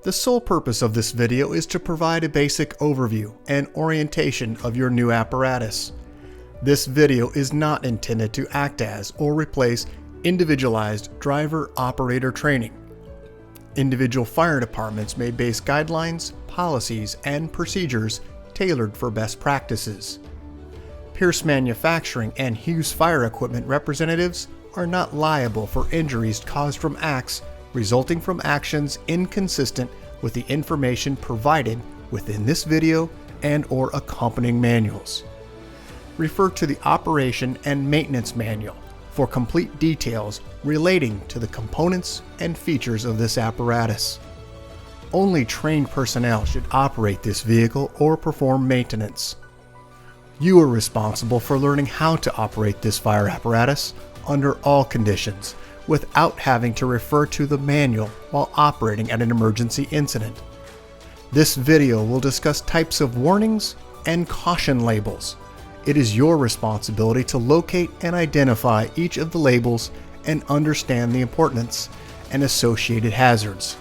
The sole purpose of this video is to provide a basic overview and orientation of your new apparatus. This video is not intended to act as or replace individualized driver-operator training. Individual fire departments may base guidelines, policies, and procedures tailored for best practices. Pierce Manufacturing and Hughes Fire Equipment representatives are not liable for injuries caused from acts resulting from actions inconsistent with the information provided within this video and/or accompanying manuals. Refer to the Operation and Maintenance Manual for complete details relating to the components and features of this apparatus. Only trained personnel should operate this vehicle or perform maintenance. You are responsible for learning how to operate this fire apparatus under all conditions without having to refer to the manual while operating at an emergency incident. This video will discuss types of warnings and caution labels. It is your responsibility to locate and identify each of the labels and understand the importance and associated hazards.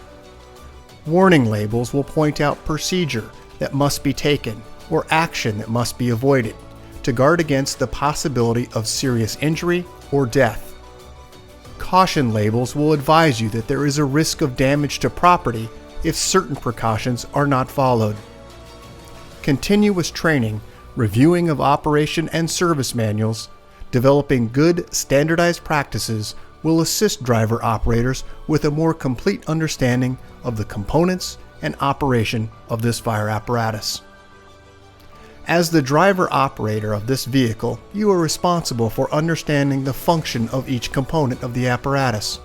Warning labels will point out procedure that must be taken or action that must be avoided to guard against the possibility of serious injury or death. Caution labels will advise you that there is a risk of damage to property if certain precautions are not followed. Continuous training, reviewing of operation and service manuals, developing good standardized practices will assist driver operators with a more complete understanding of the components and operation of this fire apparatus. As the driver operator of this vehicle, you are responsible for understanding the function of each component of the apparatus,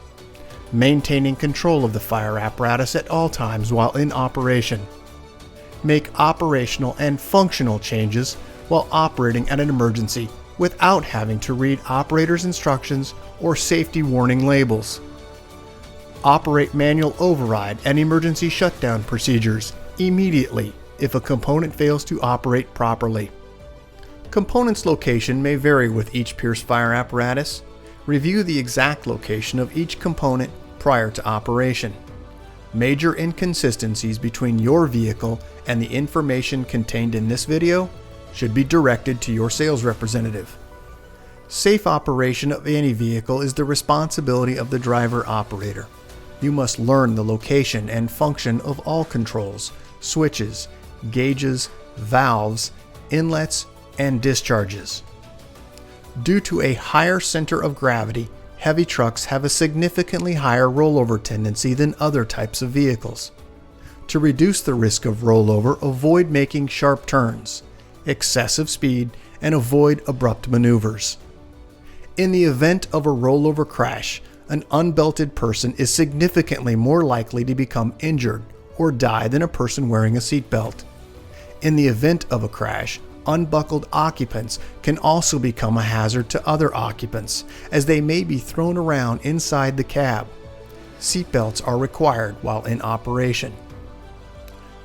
maintaining control of the fire apparatus at all times while in operation. Make operational and functional changes while operating at an emergency without having to read operator's instructions or safety warning labels. Operate manual override and emergency shutdown procedures immediately if a component fails to operate properly. Components location may vary with each Pierce fire apparatus. Review the exact location of each component prior to operation. Major inconsistencies between your vehicle and the information contained in this video should be directed to your sales representative. Safe operation of any vehicle is the responsibility of the driver operator. You must learn the location and function of all controls, switches, gauges, valves, inlets, and discharges. Due to a higher center of gravity, heavy trucks have a significantly higher rollover tendency than other types of vehicles. To reduce the risk of rollover, avoid making sharp turns, excessive speed, and avoid abrupt maneuvers. In the event of a rollover crash, an unbelted person is significantly more likely to become injured or die than a person wearing a seatbelt. In the event of a crash, unbuckled occupants can also become a hazard to other occupants, as they may be thrown around inside the cab. Seatbelts are required while in operation.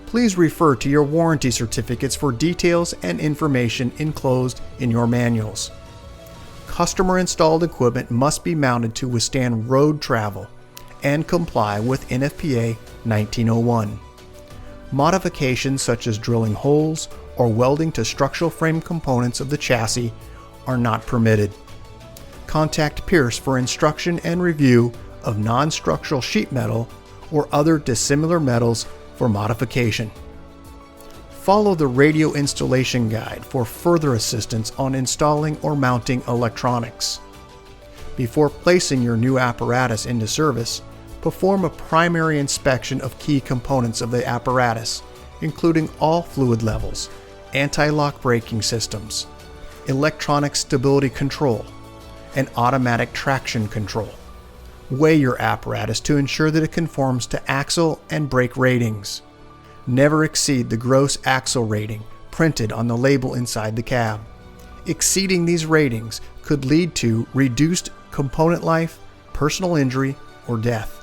Please refer to your warranty certificates for details and information enclosed in your manuals. Customer-installed equipment must be mounted to withstand road travel and comply with NFPA 1901. Modifications such as drilling holes or welding to structural frame components of the chassis are not permitted. Contact Pierce for instruction and review of non-structural sheet metal or other dissimilar metals for modification. Follow the radio installation guide for further assistance on installing or mounting electronics. Before placing your new apparatus into service, perform a primary inspection of key components of the apparatus, including all fluid levels, anti-lock braking systems, electronic stability control, and automatic traction control. Weigh your apparatus to ensure that it conforms to axle and brake ratings. Never exceed the gross axle rating printed on the label inside the cab. Exceeding these ratings could lead to reduced component life, personal injury, or death.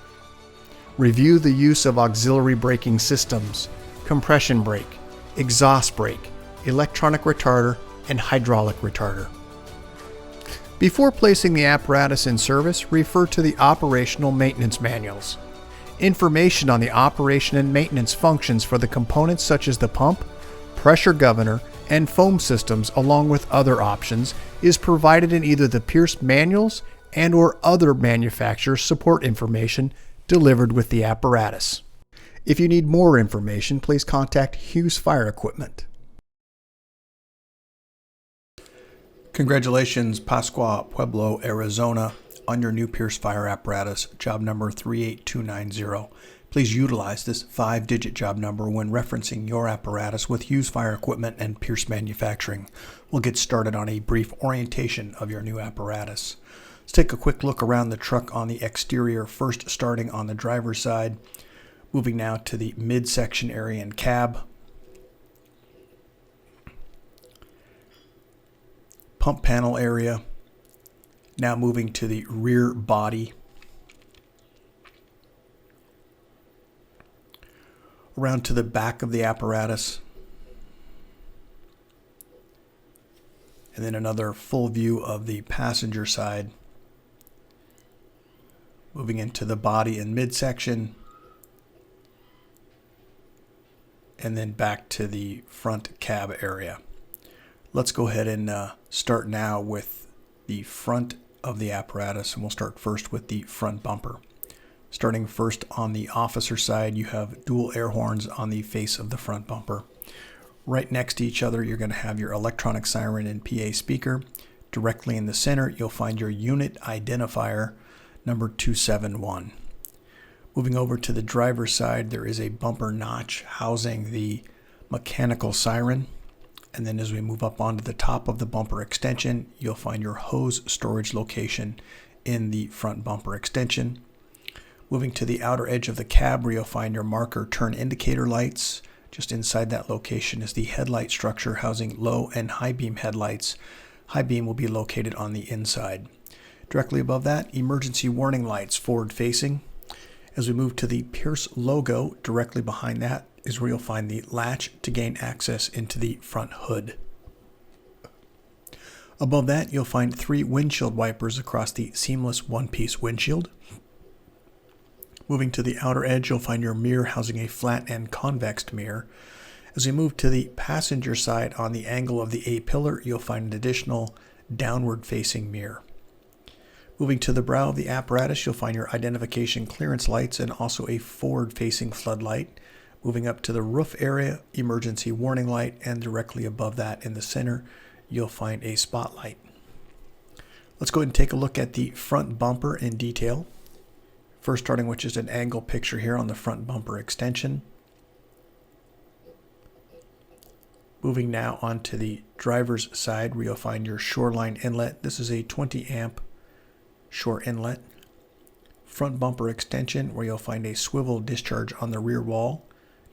Review the use of auxiliary braking systems, compression brake, exhaust brake, electronic retarder, and hydraulic retarder. Before placing the apparatus in service, refer to the operational maintenance manuals. Information on the operation and maintenance functions for the components such as the pump, pressure governor, and foam systems, along with other options, is provided in either the Pierce manuals and/or other manufacturer support information delivered with the apparatus. If you need more information, please contact Hughes Fire Equipment. Congratulations, Pascua Pueblo, Arizona, on your new Pierce fire apparatus, job number 38290. Please utilize this 5-digit job number when referencing your apparatus with Hughes Fire Equipment and Pierce Manufacturing. We'll get started on a brief orientation of your new apparatus. Let's take a quick look around the truck on the exterior, first starting on the driver's side, moving now to the midsection area and cab. Pump panel area. Now moving to the rear body. Around to the back of the apparatus. And then another full view of the passenger side. Moving into the body and midsection. And then back to the front cab area. Let's go ahead and start now with the front of the apparatus, and we'll start first with the front bumper. Starting first on the officer side, you have dual air horns on the face of the front bumper. Right next to each other, you're going to have your electronic siren and PA speaker. Directly in the center, you'll find your unit identifier, number 271. Moving over to the driver's side, there is a bumper notch housing the mechanical siren. And then as we move up onto the top of the bumper extension, you'll find your hose storage location in the front bumper extension. Moving to the outer edge of the cab, where you'll find your marker turn indicator lights. Just inside that location is the headlight structure housing low and high beam headlights. High beam will be located on the inside. Directly above that, emergency warning lights forward facing. As we move to the Pierce logo, directly behind that is where you'll find the latch to gain access into the front hood. Above that, you'll find 3 windshield wipers across the seamless one-piece windshield. Moving to the outer edge, you'll find your mirror housing a flat and convex mirror. As we move to the passenger side on the angle of the A-pillar, you'll find an additional downward-facing mirror. Moving to the brow of the apparatus, you'll find your identification clearance lights and also a forward-facing floodlight. Moving up to the roof area, emergency warning light, and directly above that in the center, you'll find a spotlight. Let's go ahead and take a look at the front bumper in detail. First starting with just an angle picture here on the front bumper extension. Moving now onto the driver's side, where you'll find your shoreline inlet. This is a 20 amp shore inlet. Front bumper extension, where you'll find a swivel discharge on the rear wall.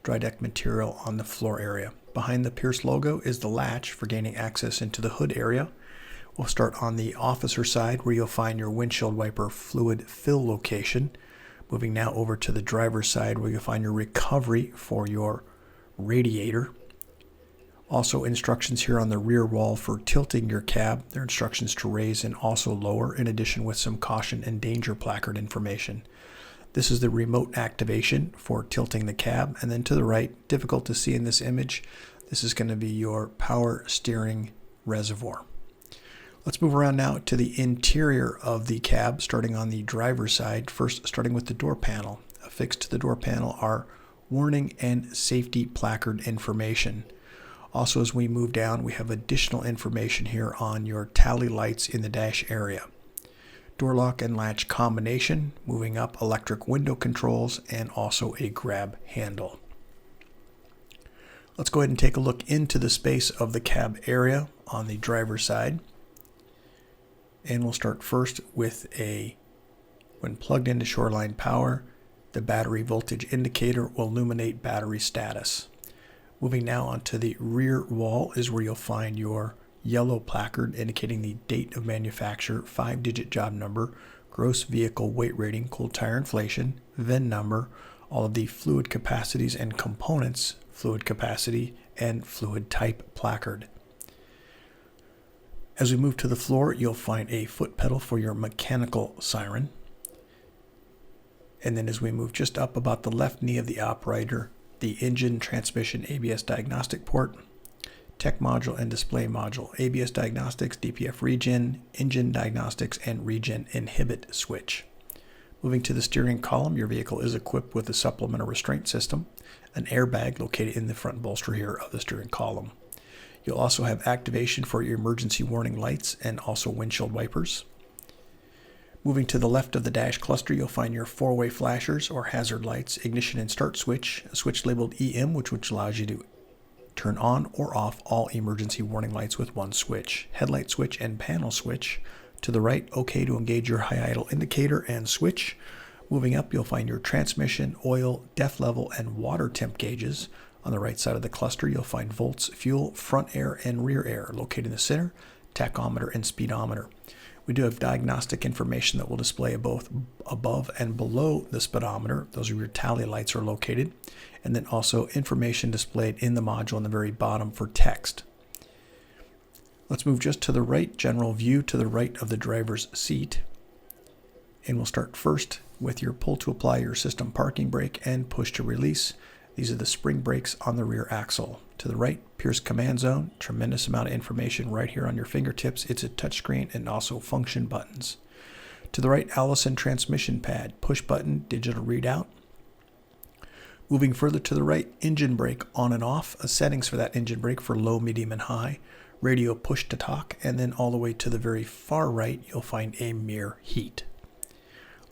Dry deck material on the floor area. Behind the Pierce logo is the latch for gaining access into the hood area. We'll start on the officer side, where you'll find your windshield wiper fluid fill location. Moving now over to the driver's side, where you'll find your recovery for your radiator. Also instructions here on the rear wall for tilting your cab. There are instructions to raise and also lower, in addition with some caution and danger placard information. This is the remote activation for tilting the cab. And then to the right, difficult to see in this image, this is going to be your power steering reservoir. Let's move around now to the interior of the cab, starting on the driver's side. First, starting with the door panel. Affixed to the door panel are warning and safety placard information. Also, as we move down, we have additional information here on your tally lights in the dash area. Door lock and latch combination, moving up electric window controls, and also a grab handle. Let's go ahead and take a look into the space of the cab area on the driver's side. And we'll start first with when plugged into shoreline power, the battery voltage indicator will illuminate battery status. Moving now onto the rear wall is where you'll find your yellow placard indicating the date of manufacture, 5-digit job number, gross vehicle weight rating, cold tire inflation, VIN number, all of the fluid capacities and components, fluid capacity, and fluid type placard. As we move to the floor, you'll find a foot pedal for your mechanical siren. And then as we move just up about the left knee of the operator, the engine, transmission, ABS diagnostic port, tech module, and display module, ABS diagnostics, DPF regen, engine diagnostics, and regen inhibit switch. Moving to the steering column, your vehicle is equipped with a supplemental restraint system, an airbag located in the front bolster here of the steering column. You'll also have activation for your emergency warning lights and also windshield wipers. Moving to the left of the dash cluster, you'll find your four-way flashers or hazard lights, ignition and start switch, a switch labeled EM, which allows you to turn on or off all emergency warning lights with one switch, headlight switch and panel switch. To the right, OK to engage your high idle indicator and switch. Moving up, you'll find your transmission, oil, depth level, and water temp gauges. On the right side of the cluster, you'll find volts, fuel, front air, and rear air located in the center, tachometer, and speedometer. We do have diagnostic information that will display both above and below the speedometer. Those are where your tally lights are located. And then also information displayed in the module on the very bottom for text. Let's move just to the right, general view to the right of the driver's seat. And we'll start first with your pull to apply your system parking brake and push to release. These are the spring brakes on the rear axle. To the right, Pierce Command Zone. Tremendous amount of information right here on your fingertips. It's a touchscreen and also function buttons. To the right, Allison transmission pad. Push button, digital readout. Moving further to the right, engine brake on and off. Settings for that engine brake for low, medium, and high. Radio push to talk. And then all the way to the very far right, you'll find a mirror heat.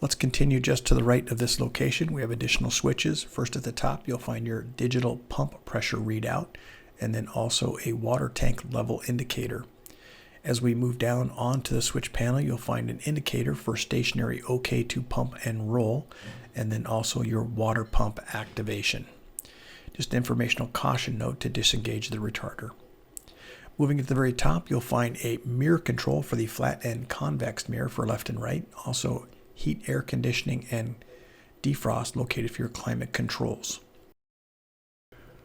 Let's continue just to the right of this location. We have additional switches. First at the top, you'll find your digital pump pressure readout, and then also a water tank level indicator. As we move down onto the switch panel, you'll find an indicator for stationary OK to pump and roll, and then also your water pump activation. Just an informational caution note to disengage the retarder. Moving at the very top, you'll find a mirror control for the flat and convex mirror for left and right. Also, heat, air conditioning, and defrost located for your climate controls.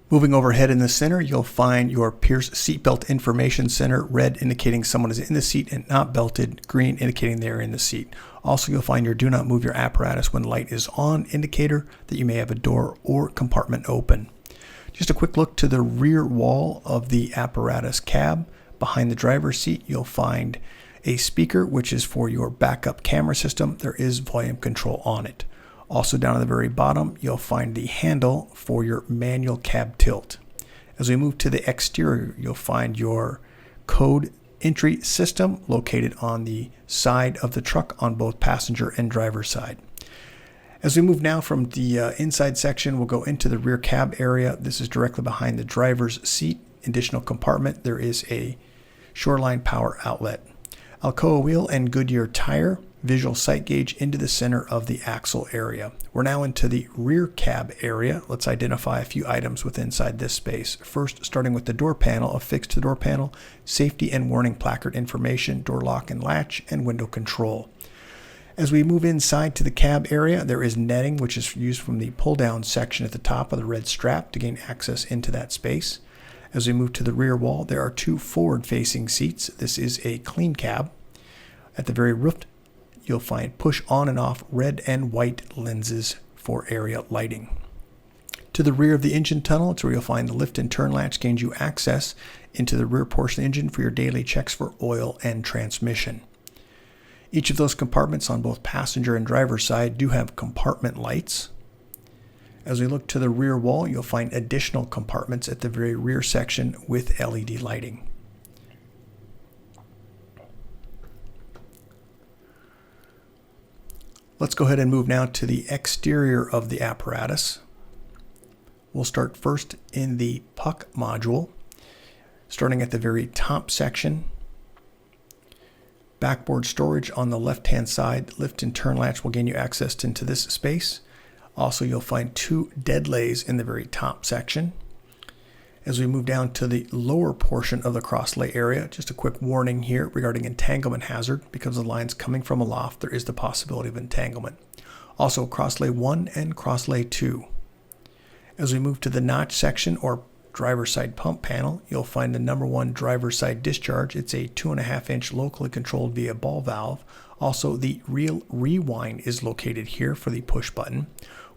Moving overhead in the center, you'll find your Pierce seatbelt information center, red indicating someone is in the seat and not belted, green indicating they're in the seat. Also, you'll find your do not move your apparatus when light is on indicator that you may have a door or compartment open. Just a quick look to the rear wall of the apparatus cab. Behind the driver's seat, you'll find a speaker, which is for your backup camera system. There is volume control on it. Also down at the very bottom, you'll find the handle for your manual cab tilt. As we move to the exterior, you'll find your code entry system located on the side of the truck on both passenger and driver side. As we move now from the inside section, we'll go into the rear cab area. This is directly behind the driver's seat. Additional compartment, there is a Shoreline power outlet. Alcoa wheel and Goodyear tire, visual sight gauge into the center of the axle area. We're now into the rear cab area. Let's identify a few items within inside this space. First, starting with the door panel, affixed to the door panel, safety and warning placard information, door lock and latch, and window control. As we move inside to the cab area, there is netting, which is used from the pull-down section at the top of the red strap to gain access into that space. As we move to the rear wall, there are two forward-facing seats. This is a clean cab. At the very roof, you'll find push on and off red and white lenses for area lighting. To the rear of the engine tunnel, it's where you'll find the lift and turn latch gains you access into the rear portion of the engine for your daily checks for oil and transmission. Each of those compartments on both passenger and driver side do have compartment lights. As we look to the rear wall, you'll find additional compartments at the very rear section with LED lighting. Let's go ahead and move now to the exterior of the apparatus. We'll start first in the puck module, starting at the very top section. Backboard storage on the left-hand side. Lift and turn latch will gain you access into this space. Also, you'll find two dead lays in the very top section. As we move down to the lower portion of the crosslay area, just a quick warning here regarding entanglement hazard. Because the line's coming from aloft, there is the possibility of entanglement. Also, crosslay 1 and crosslay 2. As we move to the notch section or driver's side pump panel, you'll find the number 1 driver's side discharge. It's a 2.5-inch locally controlled via ball valve. Also, the real rewind is located here for the push button.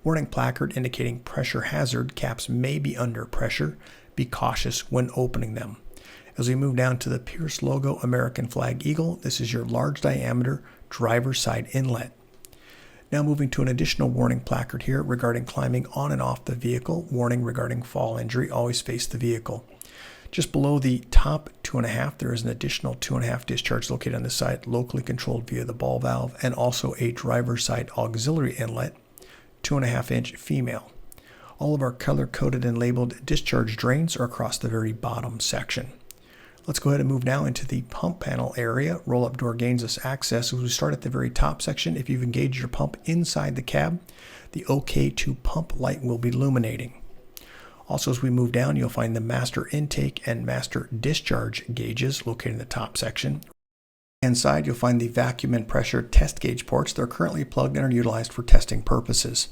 Warning placard indicating pressure hazard, caps may be under pressure. Be cautious when opening them. As we move down to the Pierce logo American flag eagle, this is your large diameter driver's side inlet. Now moving to an additional warning placard here regarding climbing on and off the vehicle. Warning regarding fall injury, always face the vehicle. Just below the top 2.5, there is an additional 2.5 discharge located on the side, locally controlled via the ball valve, and also a driver's side auxiliary inlet, 2.5-inch female. All of our color-coded and labeled discharge drains are across the very bottom section. Let's go ahead and move now into the pump panel area. Roll-up door gains us access. As we start at the very top section, if you've engaged your pump inside the cab, the OK to pump light will be illuminating. Also, as we move down, you'll find the master intake and master discharge gauges located in the top section. Inside, you'll find the vacuum and pressure test gauge ports. They're currently plugged and are utilized for testing purposes.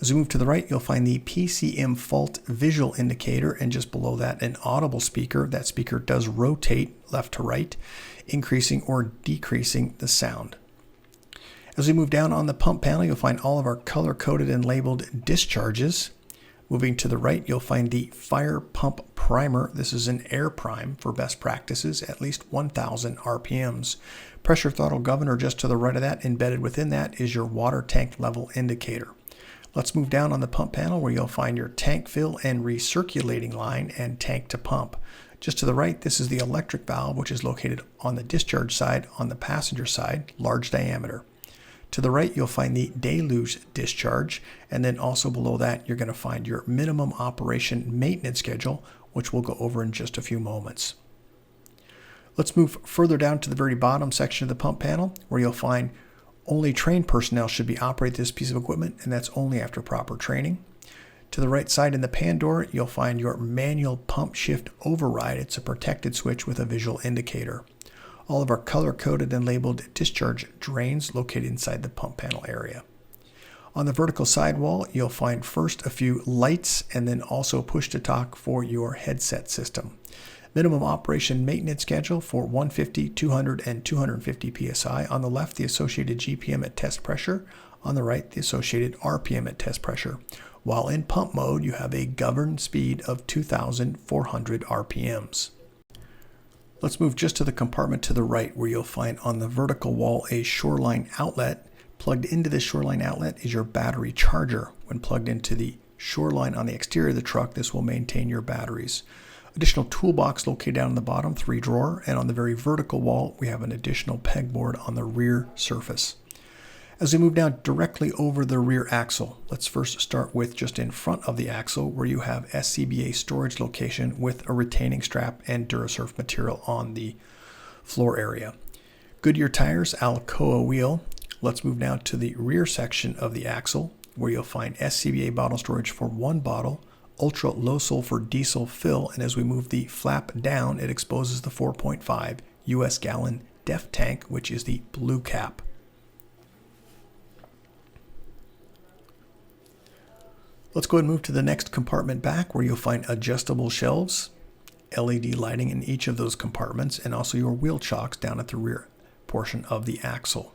As we move to the right, you'll find the PCM fault visual indicator, and just below that, an audible speaker. That speaker does rotate left to right, increasing or decreasing the sound. As we move down on the pump panel, you'll find all of our color-coded and labeled discharges. Moving to the right, you'll find the fire pump primer. This is an air prime for best practices, at least 1,000 RPMs. Pressure throttle governor just to the right of that. Embedded within that is your water tank level indicator. Let's move down on the pump panel where you'll find your tank fill and recirculating line and tank to pump. Just to the right, this is the electric valve, which is located on the discharge side, on the passenger side, large diameter. To the right, you'll find the deluge discharge, and then also below that, you're going to find your minimum operation maintenance schedule, which we'll go over in just a few moments. Let's move further down to the very bottom section of the pump panel, where you'll find only trained personnel should be operating this piece of equipment, and that's only after proper training. To the right side in the pan door, you'll find your manual pump shift override. It's a protected switch with a visual indicator. All of our color-coded and labeled discharge drains located inside the pump panel area. On the vertical sidewall, you'll find first a few lights and then also push-to-talk for your headset system. Minimum operation maintenance schedule for 150, 200, and 250 psi. On the left, the associated GPM at test pressure. On the right, the associated RPM at test pressure. While in pump mode, you have a governed speed of 2,400 RPMs. Let's move just to the compartment to the right, where you'll find on the vertical wall a shoreline outlet. Plugged into this shoreline outlet is your battery charger. When plugged into the shoreline on the exterior of the truck, this will maintain your batteries. Additional toolbox located down in the bottom, 3-drawer, and on the very vertical wall, we have an additional pegboard on the rear surface. As we move down directly over the rear axle, let's first start with just in front of the axle, where you have SCBA storage location with a retaining strap and Durasurf material on the floor area. Goodyear tires, Alcoa wheel. Let's move now to the rear section of the axle, where you'll find SCBA bottle storage for 1 bottle, ultra low sulfur diesel fill, and as we move the flap down, it exposes the 4.5 US gallon DEF tank, which is the blue cap. Let's go ahead and move to the next compartment back, where you'll find adjustable shelves, LED lighting in each of those compartments, and also your wheel chocks down at the rear portion of the axle.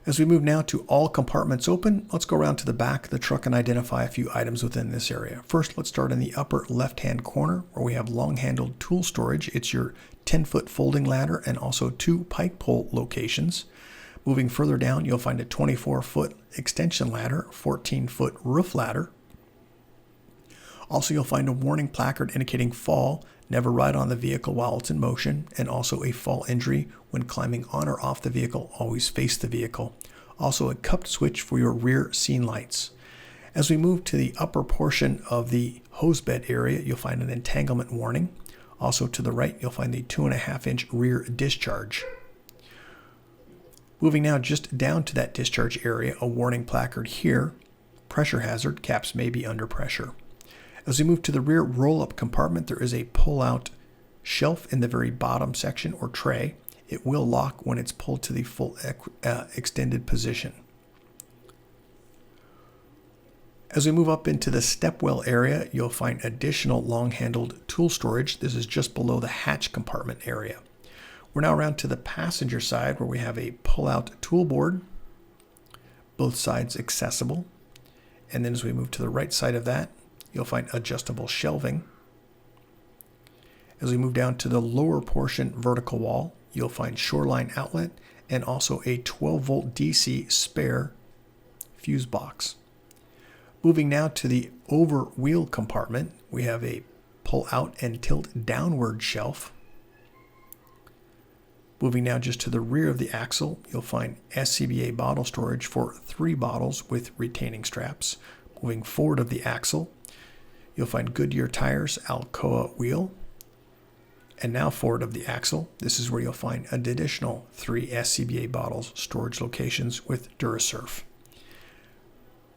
As we move now to all compartments open, let's go around to the back of the truck and identify a few items within this area. First, let's start in the upper left-hand corner, where we have long-handled tool storage. It's your 10-foot folding ladder and also 2 pike pole locations. Moving further down, you'll find a 24-foot extension ladder, 14-foot roof ladder. Also, you'll find a warning placard indicating fall, never ride on the vehicle while it's in motion, and also a fall injury when climbing on or off the vehicle, always face the vehicle. Also, a cupped switch for your rear scene lights. As we move to the upper portion of the hose bed area, you'll find an entanglement warning. Also to the right, you'll find the 2.5-inch rear discharge. Moving now just down to that discharge area, a warning placard here. Pressure hazard, caps may be under pressure. As we move to the rear roll-up compartment, there is a pull-out shelf in the very bottom section or tray. It will lock when it's pulled to the full extended position. As we move up into the stepwell area, you'll find additional long-handled tool storage. This is just below the hatch compartment area. We're now around to the passenger side where we have a pull-out tool board, both sides accessible. And then as we move to the right side of that, you'll find adjustable shelving. As we move down to the lower portion vertical wall, you'll find shoreline outlet and also a 12-volt DC spare fuse box. Moving now to the over wheel compartment, we have a pull out and tilt downward shelf. Moving now just to the rear of the axle, you'll find SCBA bottle storage for 3 bottles with retaining straps. Moving forward of the axle, you'll find Goodyear tires, Alcoa wheel. And now forward of the axle, this is where you'll find an additional 3 SCBA bottles storage locations with Durasurf.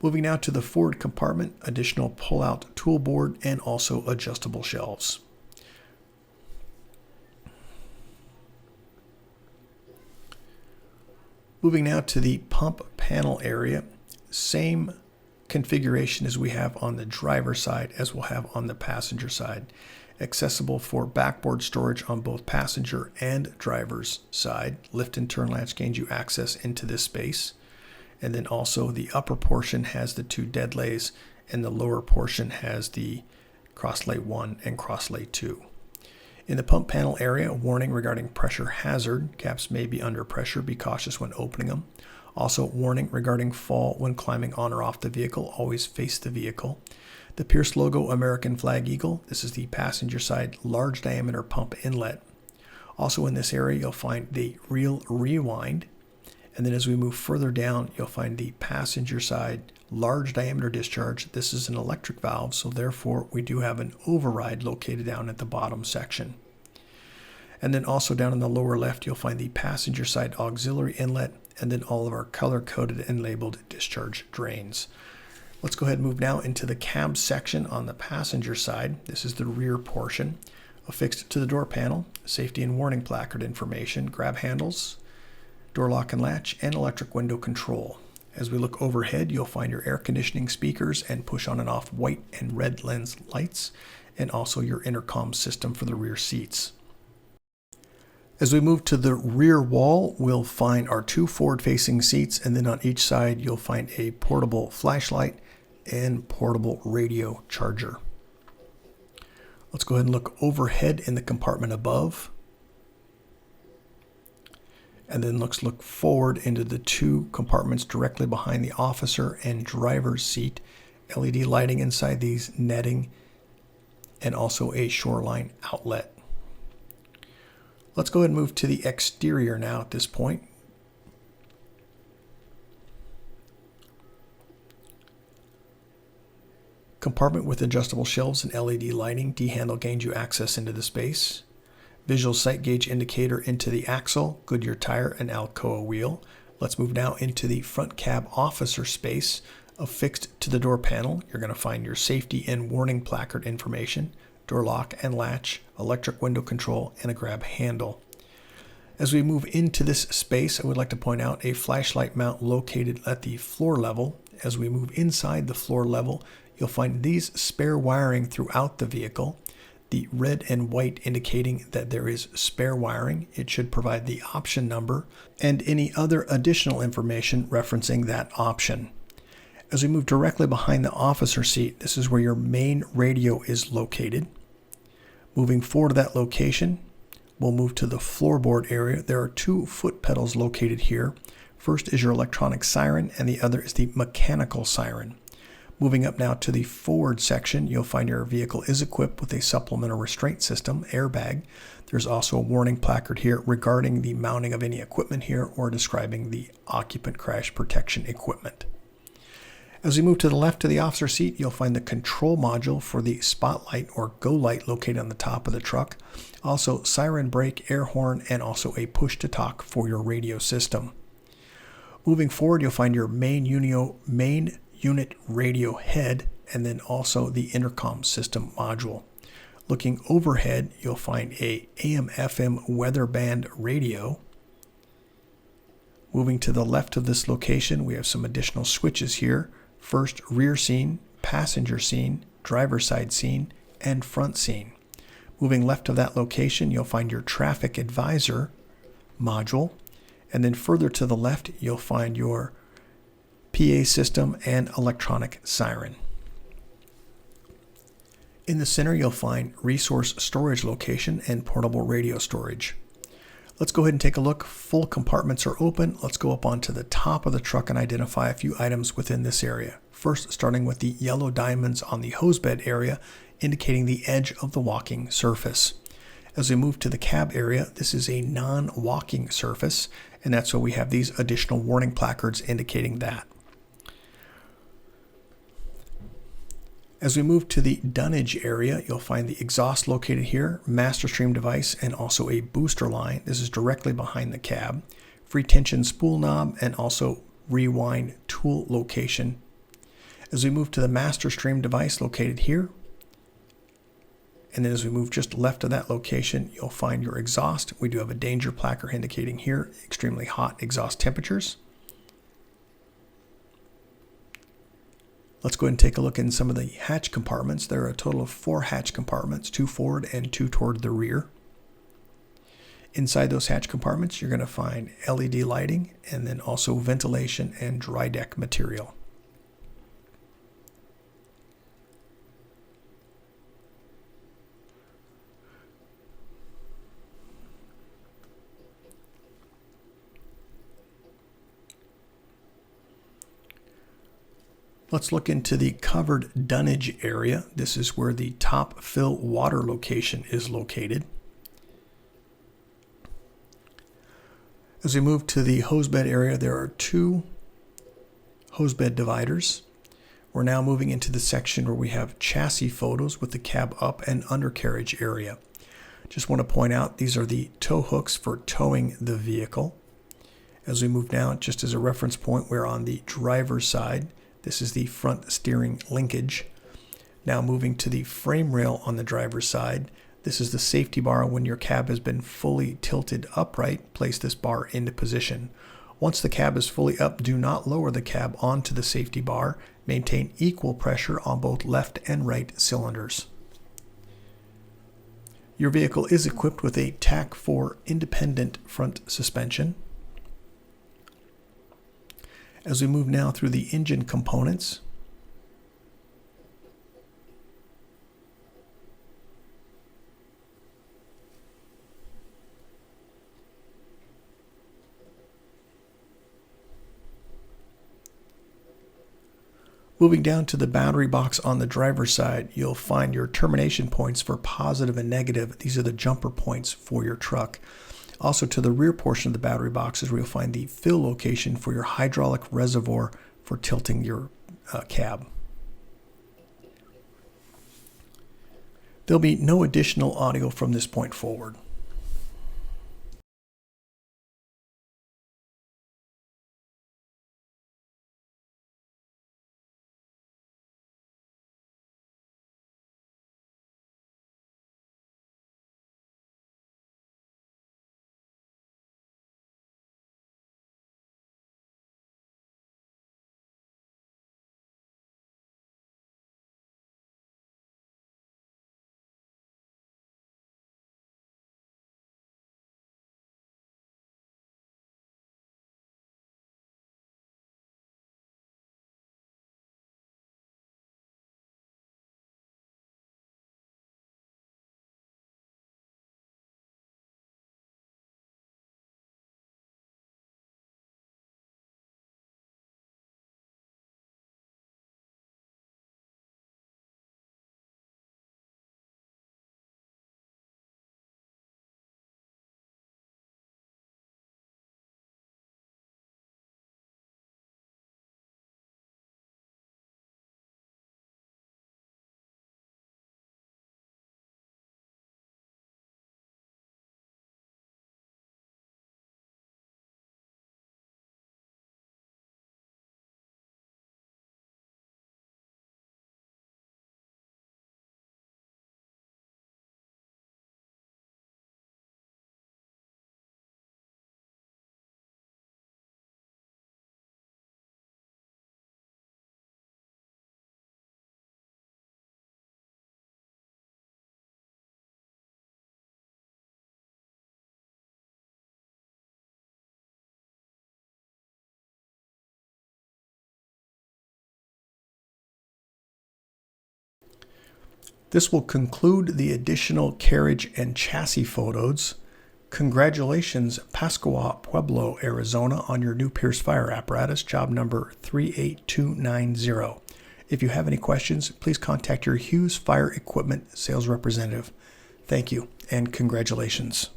Moving now to the forward compartment, additional pull-out tool board and also adjustable shelves. Moving now to the pump panel area, same configuration as we have on the driver's side as we'll have on the passenger side. Accessible for backboard storage on both passenger and driver's side. Lift and turn latch gains you access into this space. And then also the upper portion has the 2 dead lays and the lower portion has the cross lay 1 and cross lay 2. In the pump panel area, warning regarding pressure hazard. Caps may be under pressure. Be cautious when opening them. Also, warning regarding fall when climbing on or off the vehicle. Always face the vehicle. The Pierce logo American Flag Eagle. This is the passenger side large diameter pump inlet. Also in this area, you'll find the reel rewind. And then as we move further down, you'll find the passenger side large diameter discharge. This is an electric valve, so therefore we do have an override located down at the bottom section. And then also down in the lower left, you'll find the passenger side auxiliary inlet, and then all of our color-coded and labeled discharge drains. Let's go ahead and move now into the cab section on the passenger side. This is the rear portion. Affixed to the door panel, safety and warning placard information, grab handles, door lock and latch, and electric window control. As we look overhead, you'll find your air conditioning speakers and push on and off white and red lens lights, and also your intercom system for the rear seats. As we move to the rear wall, we'll find our 2 forward-facing seats, and then on each side, you'll find a portable flashlight and portable radio charger. Let's go ahead and look overhead in the compartment above. And then let's look forward into the 2 compartments directly behind the officer and driver's seat. LED lighting inside these, netting, and also a shoreline outlet. Let's go ahead and move to the exterior now at this point. Compartment with adjustable shelves and LED lighting. D-handle gains you access into the space. Visual sight gauge indicator into the axle, Goodyear tire, and Alcoa wheel. Let's move now into the front cab officer space. Affixed to the door panel, you're going to find your safety and warning placard information, door lock and latch, electric window control, and a grab handle. As we move into this space, I would like to point out a flashlight mount located at the floor level. As we move inside the floor level, you'll find these spare wiring throughout the vehicle. The red and white indicating that there is spare wiring. It should provide the option number and any other additional information referencing that option. As we move directly behind the officer seat, this is where your main radio is located. Moving forward to that location, we'll move to the floorboard area. There are 2 foot pedals located here. First is your electronic siren, and the other is the mechanical siren. Moving up now to the forward section, you'll find your vehicle is equipped with a supplemental restraint system, airbag. There's also a warning placard here regarding the mounting of any equipment here or describing the occupant crash protection equipment. As we move to the left of the officer seat, you'll find the control module for the spotlight or go light located on the top of the truck. Also siren, brake, air horn, and also a push to talk for your radio system. Moving forward, you'll find your main unit radio head, and then also the intercom system module. Looking overhead, you'll find a AM/FM weather band radio. Moving to the left of this location, we have some additional switches here. First, rear scene, passenger scene, driver's side scene, and front scene. Moving left of that location, you'll find your traffic advisor module. And then further to the left, you'll find your PA system and electronic siren. In the center, you'll find resource storage location and portable radio storage. Let's go ahead and take a look. Full compartments are open. Let's go up onto the top of the truck and identify a few items within this area. First, starting with the yellow diamonds on the hose bed area, indicating the edge of the walking surface. As we move to the cab area, this is a non-walking surface, and that's why we have these additional warning placards indicating that. As we move to the dunnage area, you'll find the exhaust located here, master stream device, and also a booster line. This is directly behind the cab. Free tension spool knob, and also rewind tool location. As we move to the master stream device located here, and then as we move just left of that location, you'll find your exhaust. We do have a danger placard indicating here extremely hot exhaust temperatures. Let's go ahead and take a look in some of the hatch compartments. There are a total of 4 hatch compartments, 2 forward and 2 toward the rear. Inside those hatch compartments, you're going to find LED lighting and then also ventilation and dry deck material. Let's look into the covered dunnage area. This is where the top fill water location is located. As we move to the hosebed area, there are 2 hosebed dividers. We're now moving into the section where we have chassis photos with the cab up and undercarriage area. Just want to point out these are the tow hooks for towing the vehicle. As we move now, just as a reference point, we're on the driver's side. This is the front steering linkage. Now moving to the frame rail on the driver's side. This is the safety bar. When your cab has been fully tilted upright, place this bar into position. Once the cab is fully up, do not lower the cab onto the safety bar. Maintain equal pressure on both left and right cylinders. Your vehicle is equipped with a TAC 4 independent front suspension. As we move now through the engine components, moving down to the battery box on the driver's side, you'll find your termination points for positive and negative. These are the jumper points for your truck. Also to the rear portion of the battery box is where you'll find the fill location for your hydraulic reservoir for tilting your cab. There'll be no additional audio from this point forward. This will conclude the additional carriage and chassis photos. Congratulations, Pascua Pueblo, Arizona, on your new Pierce fire apparatus, job number 38290. If you have any questions, please contact your Hughes Fire Equipment sales representative. Thank you and congratulations.